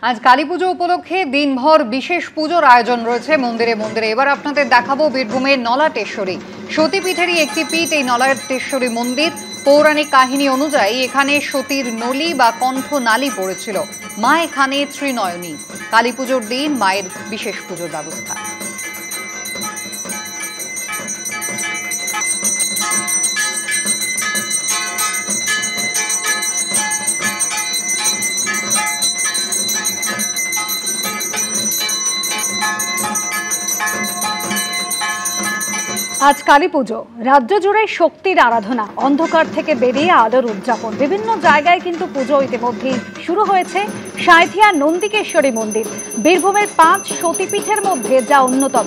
আজ কালী পুজো উপলক্ষে দিনভর বিশেষ পুজোর আয়োজন রয়েছে মন্দিরে মন্দিরে। এবার আপনাদের দেখাবো বীরভূমের নলাটেশ্বরী সতীপীঠেরই একটি পীঠ। এই নলাটেশ্বরী মন্দির পৌরাণিক কাহিনী অনুযায়ী এখানে সতীর নলি বা কণ্ঠ নালী পড়েছিল। মা এখানে ত্রিনয়নী। কালী পুজোর দিন মায়ের বিশেষ পুজোর ব্যবস্থা। আজ কালী পুজো, রাজ্য জুড়ে শক্তির আরাধনা, অন্ধকার থেকে বেরিয়ে আলোর উদযাপন। বিভিন্ন জায়গায় কিন্তু পুজো ইতিমধ্যেই শুরু হয়েছে। সাঁইথিয়া নন্দিকেশ্বরী মন্দির বীরভূমের 5 সতীপীঠের মধ্যে যা অন্যতম।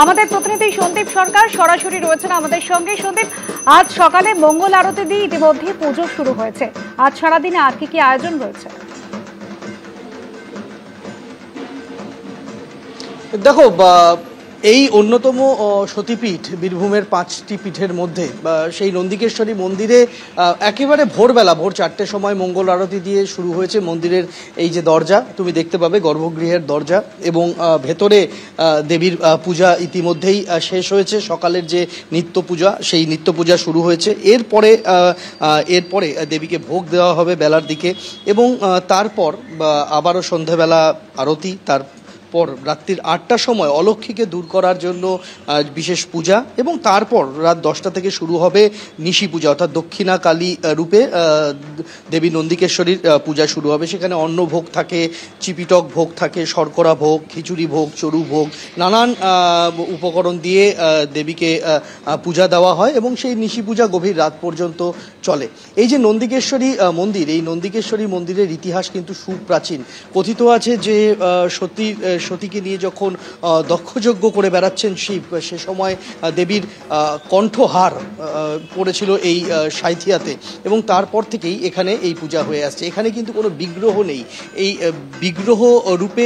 আমাদের প্রতিনিধি সন্দীপ সরকার সরাসরি রয়েছেন আমাদের সঙ্গে। সন্দীপ, আজ সকালে মঙ্গল আরতি দিয়ে ইতিমধ্যেই পুজো শুরু হয়েছে। আজ সারাদিনে আর কি আয়োজন রয়েছে? দেখো, এই অন্যতম সতীপীঠ বীরভূমের 5টি পীঠের মধ্যে সেই নন্দিকেশ্বরী মন্দিরে একেবারে ভোরবেলা ভোর 4টের সময় মঙ্গল আরতি দিয়ে শুরু হয়েছে। মন্দিরের এই যে দরজা তুমি দেখতে পাবে, গর্ভগৃহের দরজা, এবং ভেতরে দেবীর পূজা ইতিমধ্যেই শেষ হয়েছে। সকালের যে নিত্য পূজা, সেই নিত্য পূজা শুরু হয়েছে। এরপরে দেবীকে ভোগ দেওয়া হবে বেলার দিকে, এবং তারপর আবারও সন্ধ্যাবেলা আরতি, তারপর রাত্রির 8টার সময় অলক্ষ্মীকে দূর করার জন্য বিশেষ পূজা, এবং তারপর রাত 10টা থেকে শুরু হবে নিশি পূজা, অর্থাৎ দক্ষিণা কালী রূপে দেবী নন্দিকেশ্বরীর পূজা শুরু হবে। সেখানে অন্ন ভোগ থাকে, চিপিটক ভোগ থাকে, শর্করা ভোগ, খিচুড়ি ভোগ, চড়ু ভোগ, নানান উপকরণ দিয়ে দেবীকে পূজা দেওয়া হয়, এবং সেই নিশি পূজা গভীর রাত পর্যন্ত চলে। এই যে নন্দিকেশ্বরী মন্দির, এই নন্দিকেশ্বরী মন্দিরের ইতিহাস কিন্তু সুপ্রাচীন। কথিত আছে যে সতীকে নিয়ে যখন দক্ষযজ্ঞ করে বেড়াচ্ছেন শিব, সে সময় দেবীর কণ্ঠহার পড়েছিল এই সাঁইথিয়াতে, এবং তারপর থেকেই এখানে এই পূজা হয়ে আসছে। এখানে কিন্তু কোনো বিগ্রহ নেই। এই বিগ্রহ রূপে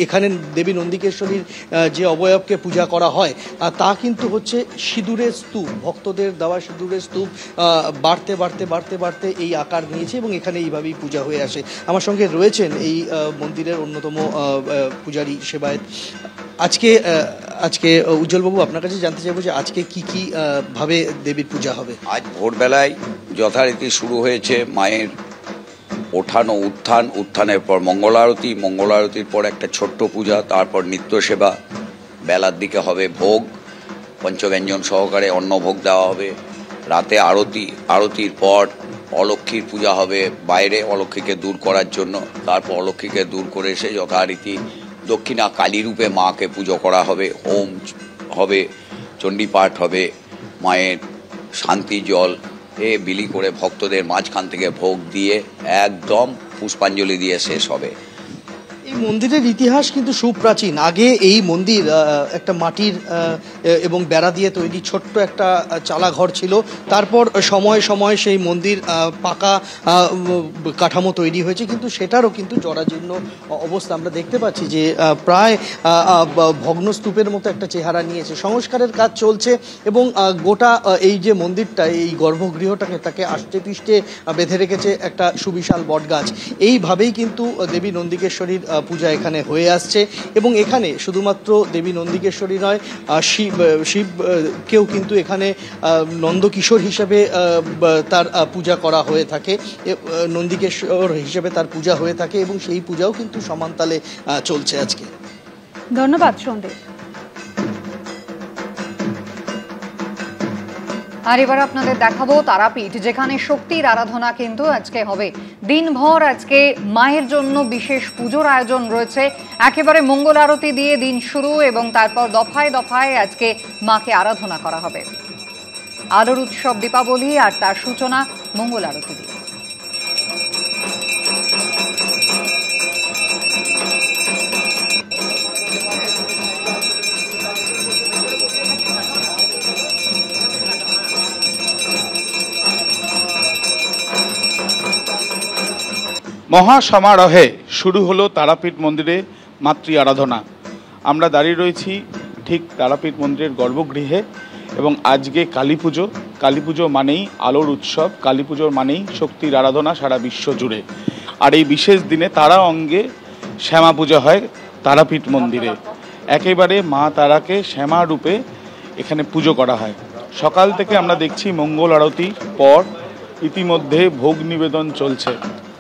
এখানে দেবী নন্দিকেশ্বরীর যে অবয়বকে পূজা করা হয় তা কিন্তু হচ্ছে সিঁদুরের স্তূপ। ভক্তদের দেওয়া সিঁদুরের স্তূপ বাড়তে বাড়তে বাড়তে বাড়তে এই আকার নিয়েছে, এবং এখানে এইভাবেই পূজা হয়ে আসে। আমার সঙ্গে রয়েছেন এই মন্দিরের অন্যতম পূজারী সেবায়েত। আজকে উজ্জ্বলবাবু, আপনার কাছে জানতে চাইবো যে আজকে কি ভাবে দেবীর পূজা হবে? আজ ভোরবেলায় যথারীতি শুরু হয়েছে মায়ের ওঠান ও উত্থানের পর মঙ্গল আরতির পর একটা ছোট্ট পূজা, তারপর নিত্য সেবা। বেলার দিকে হবে ভোগ, পঞ্চব্যঞ্জন সহকারে অন্নভোগ দেওয়া হবে। রাতে আরতির পর অলক্ষ্মীর পূজা হবে বাইরে, অলক্ষ্মীকে দূর করার জন্য। তারপর অলক্ষ্মীকে দূর করে এসে যথারীতি দক্ষিণা কালী রূপে মাকে পুজো করা হবে। হোম হবে, চণ্ডীপাঠ হবে, মায়ের শান্তি জল বিলি করে ভক্তদের মাঝখান থেকে ভোগ দিয়ে একদম পুষ্পাঞ্জলি দিয়ে শেষ হবে। এই মন্দিরের ইতিহাস কিন্তু সুপ্রাচীন। আগে এই মন্দির একটা মাটির এবং বেড়া দিয়ে তৈরি ছোট্ট একটা চালাঘর ছিল। তারপর সময়ে সময়ে সেই মন্দির পাকা কাঠামো তৈরি হয়েছে, কিন্তু সেটারও কিন্তু জরাজীর্ণ অবস্থা আমরা দেখতে পাচ্ছি যে প্রায় ভগ্নস্তূপের মতো একটা চেহারা নিয়েছে। সংস্কারের কাজ চলছে, এবং গোটা এই যে মন্দিরটা, এই গর্ভগৃহটাকে তাকে আষ্টে পৃষ্ঠে বেঁধে রেখেছে একটা সুবিশাল বটগাছ। এইভাবেই কিন্তু দেবী নন্দিকেশ্বরীর পূজা এখানে হয়ে আসছে, এবং এখানে শুধুমাত্র দেবী নন্দিকেশ্বরী নয়, শিবকেও কিন্তু এখানে নন্দকিশোর হিসেবে তার পূজা করা হয়ে থাকে, নন্দিকেশ্বর হিসেবে তার পূজা হয়ে থাকে, এবং সেই পূজাও কিন্তু সমানতালে চলছে আজকে। ধন্যবাদ সন্দীপ। আর এবার আপনাদের দেখাবো তারাপীঠ, যেখানে শক্তির আরাধনা কিন্তু আজকে হবে। দিনভর আজকে মায়ের জন্য বিশেষ পুজোর আয়োজন রয়েছে। একেবারে মঙ্গল আরতি দিয়ে দিন শুরু, এবং তারপর দফায় দফায় আজকে মাকে আরাধনা করা হবে। আলোর উৎসব দীপাবলি, আর তার সূচনা মঙ্গল আরতি দিয়ে। মহাসমারোহে শুরু হলো তারাপীঠ মন্দিরে মাতৃ আরাধনা। আমরা দাঁড়িয়ে রয়েছি ঠিক তারাপীঠ মন্দিরের গর্ভগৃহে, এবং আজকে কালী পুজো। কালী পুজো মানেই আলোর উৎসব, কালী পুজোর মানেই শক্তির আরাধনা সারা বিশ্ব জুড়ে। আর এই বিশেষ দিনে তারা অঙ্গে শ্যামা পূজা হয় তারাপীঠ মন্দিরে। একেবারে মা তারাকে শ্যামা রূপে এখানে পুজো করা হয়। সকাল থেকে আমরা দেখছি মঙ্গল আরতির পর ইতিমধ্যে ভোগ নিবেদন চলছে।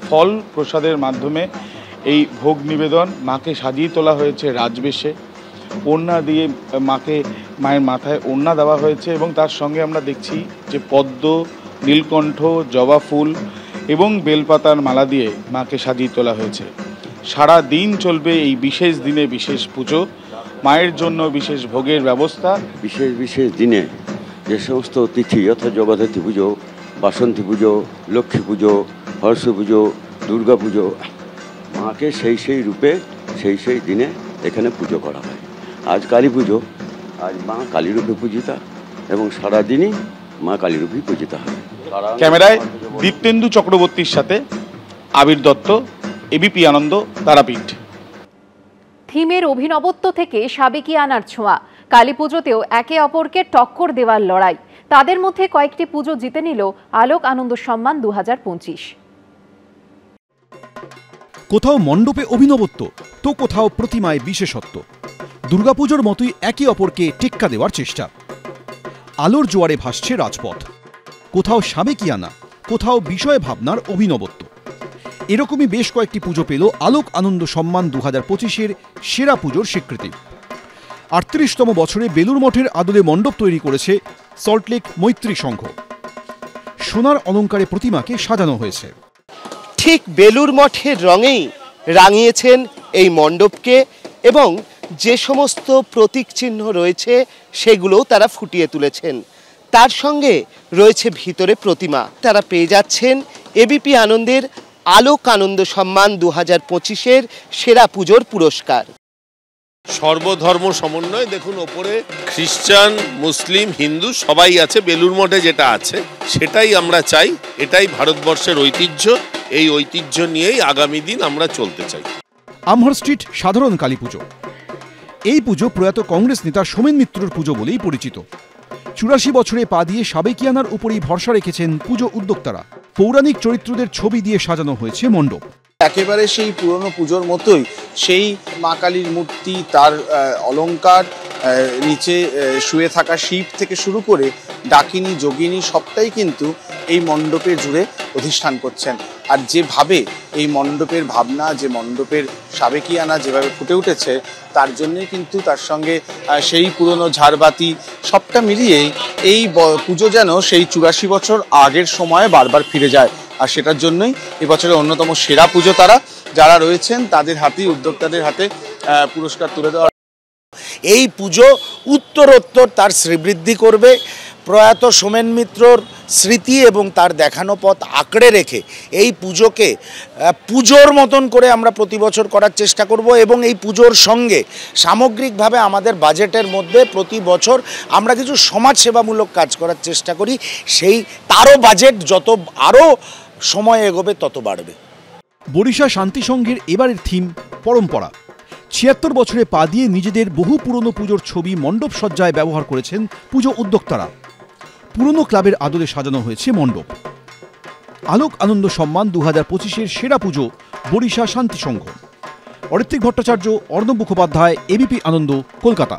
ফল প্রসাদের মাধ্যমে এই ভোগ নিবেদন, মাকে সাজিয়ে তোলা হয়েছে রাজবেশে, ওড়না দিয়ে মায়ের মাথায় ওড়না দেওয়া হয়েছে এবং তার সঙ্গে আমরা দেখছি যে পদ্ম, নীলকণ্ঠ, জবা ফুল এবং বেলপাতার মালা দিয়ে মাকে সাজিয়ে তোলা হয়েছে। সারা দিন চলবে এই বিশেষ দিনে বিশেষ পুজো, মায়ের জন্য বিশেষ ভোগের ব্যবস্থা। বিশেষ বিশেষ দিনে যে সমস্ত তিথি অর্থাৎ জগদ্ধাত্রী পুজো, বাসন্তী পুজো, লক্ষ্মী পুজো, হর্ষ পুজো, দুর্গা পুজো, মাকে সেই রূপে সেই দিনে এখানে পুজো করা হয়। আজ কালী পুজো, আজ মা কালী রূপে পূজিতা এবং সারাদিনই মা কালী রূপেই পূজিতা হয়। ক্যামেরায় দীপ্তেন্দু চক্রবর্তীর সাথে আবির দত্ত, এবিপি আনন্দ, তারাপীঠ। থিমের অভিনবত্ব থেকে সাবেকিয়ানার ছোঁয়া। কালী পুজোতেও একে অপরকে টক্কর দেওয়ার লড়াই। তাদের মধ্যে কয়েকটি পুজো জিতে নিল আলোক আনন্দ সম্মান 2025। কোথাও মণ্ডপে অভিনবত্ব, তো কোথাও প্রতিমায় বিশেষত্ব। দুর্গাপুজোর মতোই একে অপরকে টেক্কা দেওয়ার চেষ্টা। আলোর জোয়ারে ভাসছে রাজপথ। কোথাও সাবেকিয়ানা, কোথাও বিষয় ভাবনার অভিনবত্ব। এরকমই বেশ কয়েকটি পুজো পেল আলোক আনন্দ সম্মান 2025-এর সেরা পুজোর স্বীকৃতি। 38তম বছরে বেলুর মঠের আদলে মণ্ডপ তৈরি করেছে সল্টলেক মৈত্রী সংঘ। সোনার অলঙ্কারে প্রতিমাকে সাজানো হয়েছে। ঠিক বেলুর মঠের রঙেই রাঙিয়েছেন এই মণ্ডপকে এবং যে সমস্ত প্রতীক চিহ্ন রয়েছে সেগুলোও তারা ফুটিয়ে তুলেছেন। তার সঙ্গে রয়েছে ভিতরে প্রতিমা। তারা পেয়ে যাচ্ছেন এবিপি আনন্দের আলোক আনন্দ সম্মান 2025-এর সেরা পুজোর পুরস্কার। সর্বধর্ম সমন্বয়, দেখুন ওপরে খ্রিস্টান, মুসলিম, হিন্দু সবাই আছে। বেলুর মঠে যেটা আছে সেটাই আমরা চাই, এটাই ভারতবর্ষের ঐতিহ্য। এই ঐতিহ্য নিয়েই আগামী দিন আমরা চলতে চাই। আমহার স্ট্রিট সাধারণ কালী পুজো। এই পুজো প্রয়াত কংগ্রেস নেতা সোমেন মিত্রর পুজো বলেই পরিচিত। 84 বছরে পা দিয়ে সাবেকিয়ানার উপরেই ভরসা রেখেছেন পুজো উদ্যোক্তারা। পৌরাণিক চরিত্রদের ছবি দিয়ে সাজানো হয়েছে মণ্ডপ। একেবারে সেই পুরনো পুজোর মতোই সেই মা কালীর মূর্তি, তার অলঙ্কার, নিচে শুয়ে থাকা শিব থেকে শুরু করে ডাকিনী, যোগিনী সবটাই কিন্তু এই মণ্ডপে জুড়ে অধিষ্ঠান করছেন। আর যেভাবে এই মণ্ডপের ভাবনা, যে মণ্ডপের সাবেকিয়ানা যেভাবে ফুটে উঠেছে, তার জন্যই কিন্তু তার সঙ্গে সেই পুরনো ঝাড়বাতি সবটা মিলিয়েই এই পুজো যেন সেই 84 বছর আগের সময়ে বারবার ফিরে যায়। আর সেটার জন্যই এবছরের অন্যতম সেরা পুজো তারা যারা রয়েছেন তাদের হাতেই, উদ্যোক্তাদের হাতে পুরস্কার তুলে দেওয়া। এই পুজো উত্তরোত্তর তার শ্রীবৃদ্ধি করবে। প্রয়াত সোমেন মিত্রর স্মৃতি এবং তার দেখানো পথ আঁকড়ে রেখে এই পুজোকে পুজোর মতন করে আমরা প্রতি বছর করার চেষ্টা করব এবং এই পুজোর সঙ্গে সামগ্রিকভাবে আমাদের বাজেটের মধ্যে প্রতি বছর আমরা কিছু সমাজসেবামূলক কাজ করার চেষ্টা করি। তারও বাজেট যত আরও সময় এগোবে তত বাড়বে। বরিশা শান্তি সংঘের এবারের থিম পরম্পরা। 76 বছরে পা দিয়ে নিজেদের বহু পুরনো পুজোর ছবি মণ্ডপ সজ্জায় ব্যবহার করেছেন পুজো উদ্যোক্তারা। পুরনো ক্লাবের আদলে সাজানো হয়েছে মণ্ডপ। আলোক আনন্দ সম্মান 2025-এর সেরা পুজো বরিশা শান্তি সংঘ। অরিত্রিক ভট্টাচার্য, অর্ণব মুখোপাধ্যায়, এবিপি আনন্দ, কলকাতা।